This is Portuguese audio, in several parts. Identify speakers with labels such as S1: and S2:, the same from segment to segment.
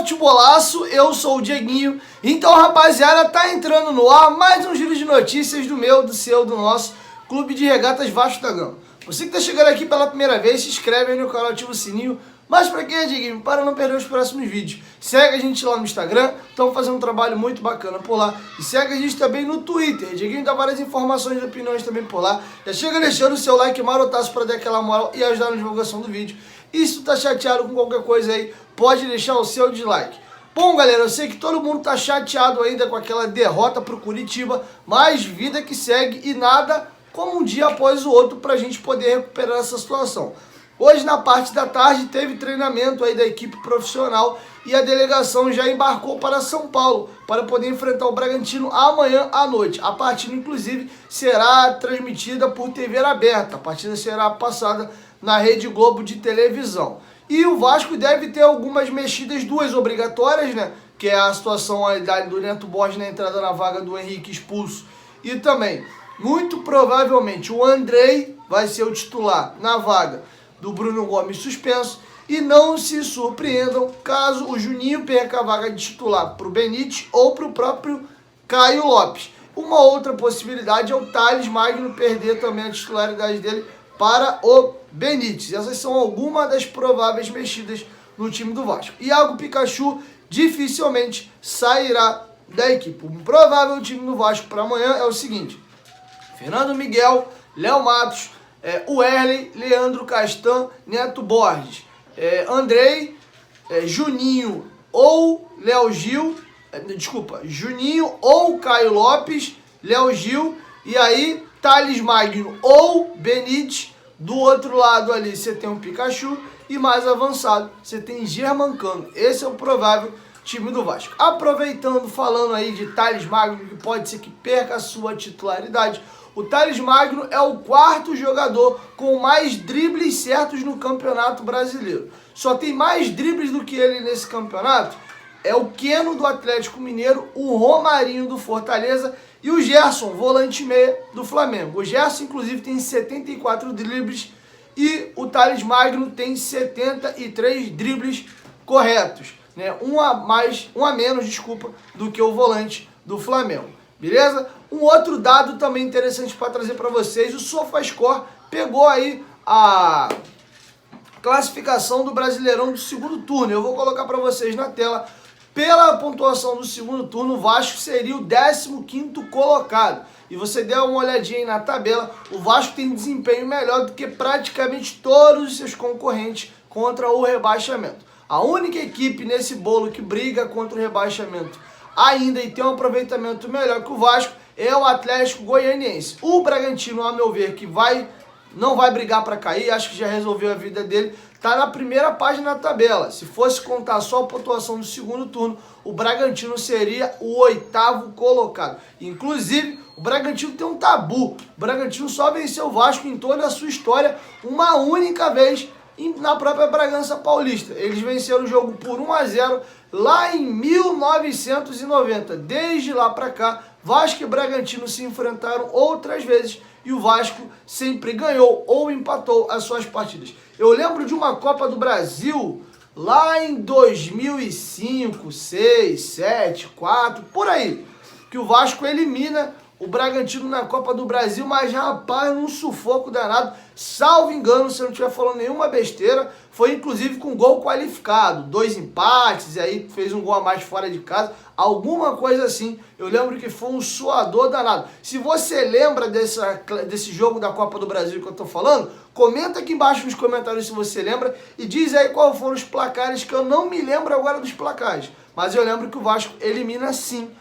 S1: Futebolaço, eu sou o Dieguinho. Então, rapaziada, tá entrando no ar mais um giro de notícias do meu, do seu, do nosso Clube de Regatas Vasco da Gama. Você que tá chegando aqui pela primeira vez, se inscreve aí no canal, ativa o sininho. Mas pra quem é Dieguinho, para não perder os próximos vídeos, segue a gente lá no Instagram, estamos fazendo um trabalho muito bacana por lá. E segue a gente também no Twitter, Dieguinho dá várias informações e opiniões também por lá. Já chega deixando o seu like marotaço para dar aquela moral e ajudar na divulgação do vídeo. E se tu tá chateado com qualquer coisa aí, pode deixar o seu dislike. Bom, galera, eu sei que todo mundo tá chateado ainda com aquela derrota pro Curitiba, mas vida que segue e nada como um dia após o outro pra gente poder recuperar essa situação. Hoje, na parte da tarde, teve treinamento aí da equipe profissional e a delegação já embarcou para São Paulo para poder enfrentar o Bragantino amanhã à noite. A partida, inclusive, será transmitida por TV aberta. A partida será passada na Rede Globo de televisão. E o Vasco deve ter algumas mexidas, duas obrigatórias, né? Que é a situação do Neto Borges na entrada na vaga do Henrique expulso. E também, muito provavelmente, o Andrei vai ser o titular na vaga do Bruno Gomes suspenso. E não se surpreendam caso o Juninho perca a vaga de titular para o Benítez ou para o próprio Caio Lopes. Uma outra possibilidade é o Thales Magno perder também a titularidade dele para o Benítez. Essas são algumas das prováveis mexidas no time do Vasco. Iago Pikachu dificilmente sairá da equipe. O provável time do Vasco para amanhã é o seguinte: Fernando Miguel, Léo Matos, Wesley, Leandro Castan, Neto Borges, Andrei, Juninho ou Léo Gil, Juninho ou Caio Lopes, Léo Gil, e aí Thales Magno ou Benítez. Do outro lado ali você tem um Pikachu e mais avançado você tem Germancano. Esse é o provável time do Vasco. Aproveitando, falando aí de Thales Magno, que pode ser que perca a sua titularidade. O Thales Magno é o quarto jogador com mais dribles certos no Campeonato Brasileiro. Só tem mais dribles do que ele nesse campeonato é o Keno do Atlético Mineiro, o Romarinho do Fortaleza e o Gerson, volante meia do Flamengo. O Gerson, inclusive, tem 74 dribles e o Thales Magno tem 73 dribles corretos, né? Um a menos, do que o volante do Flamengo. Beleza? Um outro dado também interessante para trazer para vocês: o SofaScore pegou aí a classificação do Brasileirão do segundo turno. Eu vou colocar para vocês na tela. Pela pontuação do segundo turno, o Vasco seria o 15º colocado. E você der uma olhadinha aí na tabela, o Vasco tem desempenho melhor do que praticamente todos os seus concorrentes contra o rebaixamento. A única equipe nesse bolo que briga contra o rebaixamento ainda e tem um aproveitamento melhor que o Vasco é o Atlético Goianiense. O Bragantino, a meu ver, que não vai brigar para cair, acho que já resolveu a vida dele, está na primeira página da tabela. Se fosse contar só a pontuação do segundo turno, o Bragantino seria o 8º colocado. Inclusive, o Bragantino tem um tabu. O Bragantino só venceu o Vasco em toda a sua história uma única vez na própria Bragança Paulista. Eles venceram o jogo por 1-0 lá em 1990. Desde lá para cá, Vasco e Bragantino se enfrentaram outras vezes e o Vasco sempre ganhou ou empatou as suas partidas. Eu lembro de uma Copa do Brasil lá em 2005, 6, 7, 4, por aí, que o Vasco elimina o Bragantino na Copa do Brasil, mas rapaz, num sufoco danado, salvo engano, se eu não estiver falando nenhuma besteira, foi inclusive com gol qualificado, 2 empates, e aí fez um gol a mais fora de casa, alguma coisa assim. Eu lembro que foi um suador danado. Se você lembra desse jogo da Copa do Brasil que eu tô falando, comenta aqui embaixo nos comentários se você lembra e diz aí quais foram os placares, que eu não me lembro agora dos placares, mas eu lembro que o Vasco elimina sim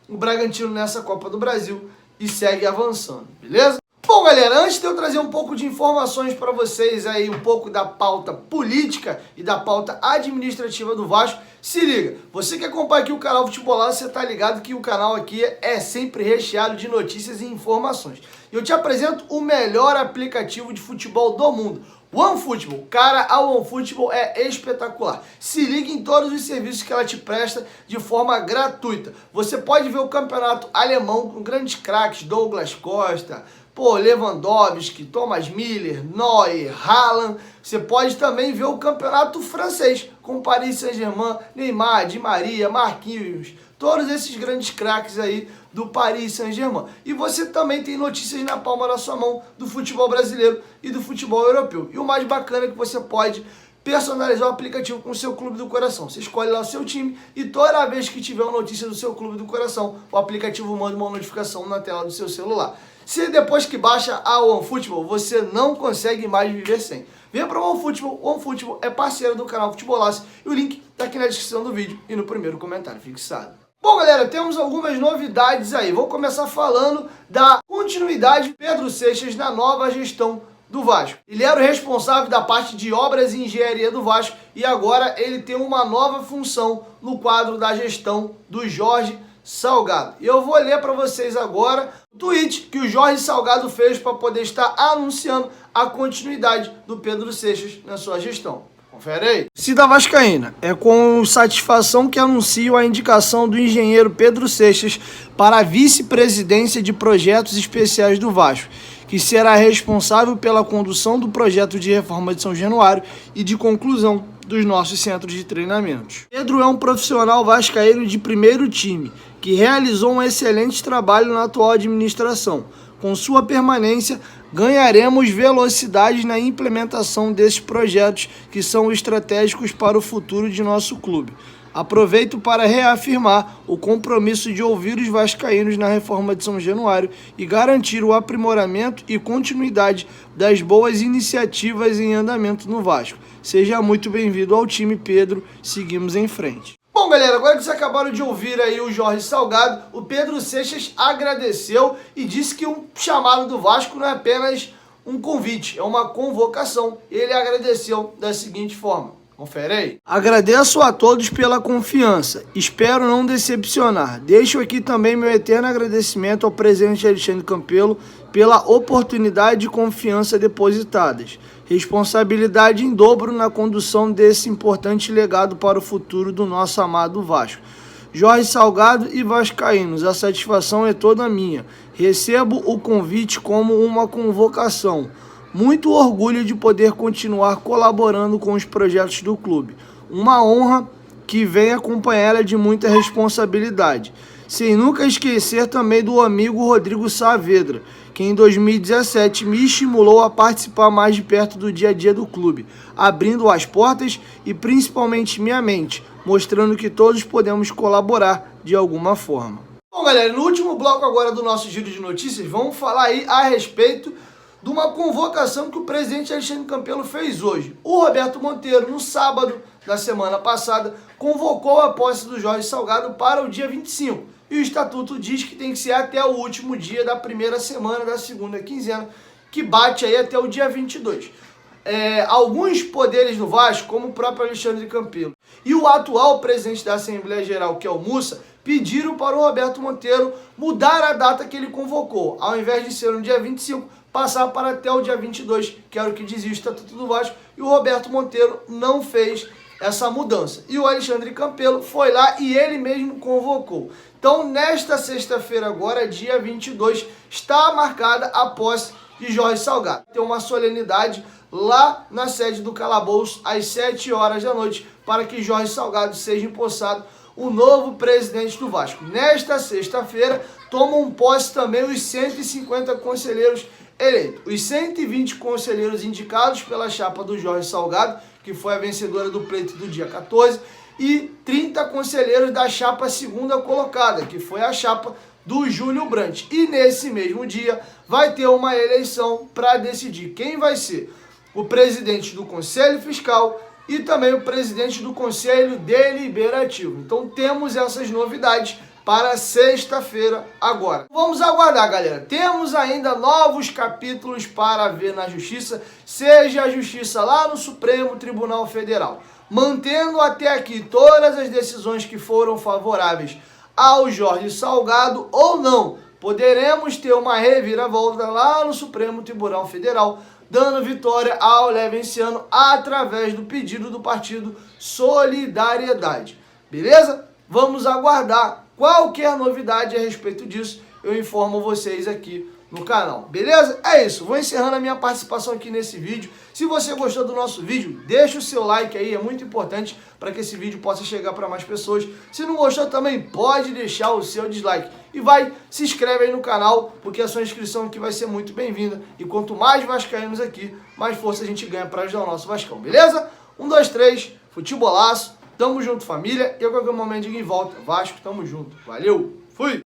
S1: o Bragantino nessa Copa do Brasil e segue avançando, beleza? Bom, galera, antes de eu trazer um pouco de informações para vocês aí, um pouco da pauta política e da pauta administrativa do Vasco, se liga, você que acompanha aqui o canal Futebolaço, você tá ligado que o canal aqui é sempre recheado de notícias e informações. Eu te apresento o melhor aplicativo de futebol do mundo. OneFootball, cara, a OneFootball é espetacular. Se liga em todos os serviços que ela te presta de forma gratuita. Você pode ver o campeonato alemão com grandes craques, Douglas Costa, Lewandowski, Thomas Müller, Neuer, Haaland. Você pode também ver o campeonato francês com Paris Saint-Germain, Neymar, Di Maria, Marquinhos, todos esses grandes craques aí do Paris Saint-Germain. E você também tem notícias na palma da sua mão do futebol brasileiro e do futebol europeu. E o mais bacana é que você pode personalizar o aplicativo com o seu clube do coração. Você escolhe lá o seu time e toda vez que tiver uma notícia do seu clube do coração, o aplicativo manda uma notificação na tela do seu celular. Se depois que baixa a OneFootball, você não consegue mais viver sem. Venha para o OneFootball. O OneFootball é parceiro do canal Futebolaço e o link está aqui na descrição do vídeo e no primeiro comentário fixado. Bom, galera, temos algumas novidades aí. Vou começar falando da continuidade de Pedro Seixas na nova gestão do Vasco. Ele era o responsável da parte de obras e engenharia do Vasco e agora ele tem uma nova função no quadro da gestão do Jorge Salgado. E eu vou ler para vocês agora o tweet que o Jorge Salgado fez para poder estar anunciando a continuidade do Pedro Seixas na sua gestão. Confere aí. Torcida vascaína, é com satisfação que anuncio a indicação do engenheiro Pedro Seixas para a vice-presidência de projetos especiais do Vasco, que será responsável pela condução do projeto de reforma de São Januário e de conclusão dos nossos centros de treinamentos. Pedro é um profissional vascaíno de primeiro time, que realizou um excelente trabalho na atual administração. Com sua permanência, ganharemos velocidade na implementação desses projetos que são estratégicos para o futuro de nosso clube. Aproveito para reafirmar o compromisso de ouvir os vascaínos na reforma de São Januário e garantir o aprimoramento e continuidade das boas iniciativas em andamento no Vasco. Seja muito bem-vindo ao time, Pedro. Seguimos em frente. Bom, galera, agora que vocês acabaram de ouvir aí o Jorge Salgado, o Pedro Seixas agradeceu e disse que um chamado do Vasco não é apenas um convite, é uma convocação. Ele agradeceu da seguinte forma. Confere aí. Agradeço a todos pela confiança. Espero não decepcionar. Deixo aqui também meu eterno agradecimento ao presidente Alexandre Campelo pela oportunidade e confiança depositadas. Responsabilidade em dobro na condução desse importante legado para o futuro do nosso amado Vasco. Jorge Salgado e vascaínos, a satisfação é toda minha. Recebo o convite como uma convocação. Muito orgulho de poder continuar colaborando com os projetos do clube. Uma honra que vem acompanhada de muita responsabilidade. Sem nunca esquecer também do amigo Rodrigo Saavedra, que em 2017 me estimulou a participar mais de perto do dia a dia do clube, abrindo as portas e principalmente minha mente, mostrando que todos podemos colaborar de alguma forma. Bom, galera, no último bloco agora do nosso giro de notícias, vamos falar aí a respeito de uma convocação que o presidente Alexandre Campelo fez hoje. O Roberto Monteiro, no sábado da semana passada, convocou a posse do Jorge Salgado para o dia 25. E o estatuto diz que tem que ser até o último dia da primeira semana da segunda quinzena, que bate aí até o dia 22. Alguns poderes do Vasco, como o próprio Alexandre Campelo e o atual presidente da Assembleia Geral, que é o Mussa, pediram para o Roberto Monteiro mudar a data que ele convocou. Ao invés de ser no dia 25, passar para até o dia 22, que era o que dizia o Estatuto do Vasco, e o Roberto Monteiro não fez essa mudança. E o Alexandre Campelo foi lá e ele mesmo convocou. Então, nesta sexta-feira agora, dia 22, está marcada a posse de Jorge Salgado. Tem uma solenidade lá na sede do Calabouço, às 7 horas da noite, para que Jorge Salgado seja empossado o novo presidente do Vasco. Nesta sexta-feira, tomam posse também os 150 conselheiros eleitos. Os 120 conselheiros indicados pela chapa do Jorge Salgado, que foi a vencedora do pleito do dia 14, e 30 conselheiros da chapa segunda colocada, que foi a chapa do Júlio Brandt. E nesse mesmo dia vai ter uma eleição para decidir quem vai ser o presidente do Conselho Fiscal e também o presidente do Conselho Deliberativo. Então temos essas novidades para sexta-feira agora. Vamos aguardar, galera. Temos ainda novos capítulos para ver na Justiça, seja a Justiça lá no Supremo Tribunal Federal, mantendo até aqui todas as decisões que foram favoráveis ao Jorge Salgado ou não. Poderemos ter uma reviravolta lá no Supremo Tribunal Federal dando vitória ao Levenciano através do pedido do partido Solidariedade. Beleza? Vamos aguardar qualquer novidade a respeito disso. Eu informo vocês aqui no canal, beleza? É isso, vou encerrando a minha participação aqui nesse vídeo. Se você gostou do nosso vídeo, deixa o seu like aí, é muito importante para que esse vídeo possa chegar para mais pessoas. Se não gostou também, pode deixar o seu dislike. E se inscreve aí no canal, porque a sua inscrição aqui vai ser muito bem-vinda. E quanto mais vascaínos aqui, mais força a gente ganha para ajudar o nosso Vascão, beleza? 1, 2, 3, futebolaço, tamo junto família. E a qualquer momento em volta, Vasco, tamo junto. Valeu, fui!